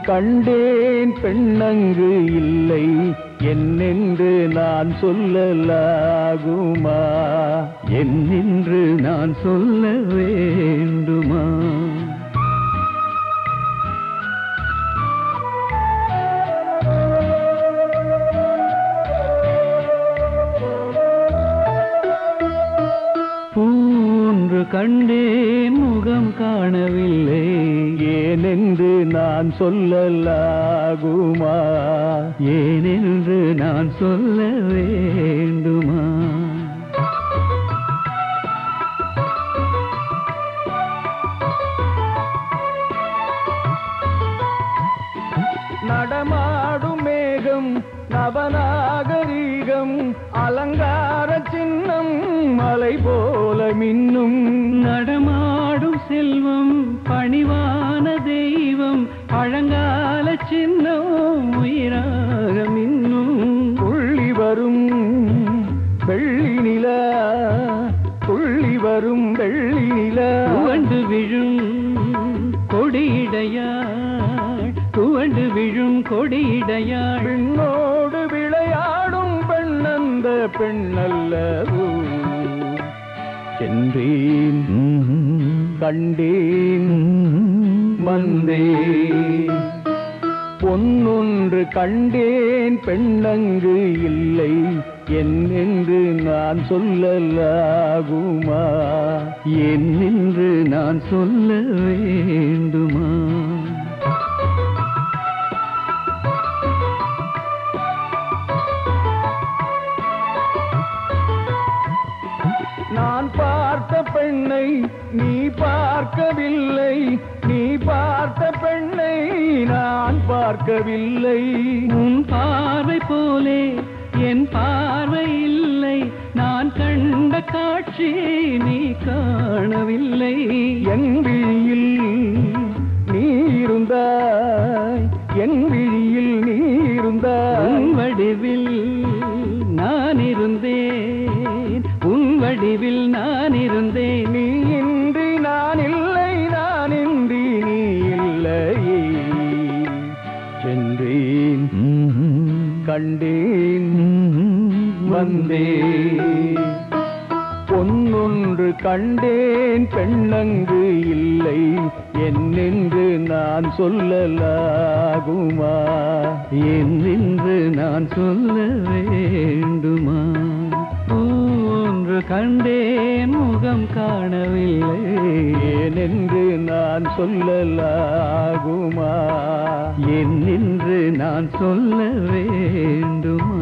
கண்டேன் பெண்ணங்கு இல்லை என்னென்று நான் சொல்லலாகுமா என்னென்று நான் சொல்ல வேண்டுமா பூன்று கண்டேன் முகம் காணவில்லை ஏனென்று நான் சொல்லலாகுமா ஏனென்று நான் சொல்ல வேண்டுமா நடமாடும் மேகம் நவநாகரீகம் அலங்கார சின்னம் மலை போல மின்னும் நடமாடும் செல்வம் பணிவான தெய்வம் பழங்கால சின்னம் உயிராக மின்னும் துள்ளி வரும் வெள்ளி நிலா துள்ளி வரும் வெள்ளி நிலா துவண்டு விழும் கொடியிடையாள் துவண்டு விழும் கொடியிடையாள் பெண்ணோடு விளையாடும் பெண்ணந்த பெண்ணல்லவோ சென்றேன் கண்டேன் வந்தேன் பொன்னொன்று கண்டேன் பெண்ணங்கு இல்லை என்னென்று நான் சொல்லலாகுமா என்னென்று நான் சொல்ல வேண்டுமா நான் பார்த்த பெண்ணை நீ பார்க்கவில்லை நீ பார்த்த பெண்ணை நான் பார்க்கவில்லை உன் பார்வை போலே என் பார்வை இல்லை நான் கண்ட காட்சி நீ காணவில்லை என் விழியில் நீ இருந்தாய் என் விழியில் நீ இருந்தாய் உன் வடிவில் நான் இருந்தேன் உன் வடிவில் நான் இருந்தேன் நீ இன்றி நான் இல்லை நான் இன்றி நீ இல்லையே சென்றேன் கண்டேன் வந்தேன் பொன்னொன்று கண்டேன் பெண்ணங்கு இல்லை என்னென்று நான் சொல்லலாகுமா என்னென்று நான் சொல்ல வேண்டுமா ஒன்று கண்டேன் முகம் காணவில்லை ஏனென்று நான் சொல்லலாகுமா என்னென்று நான் சொல்ல வேண்டுமா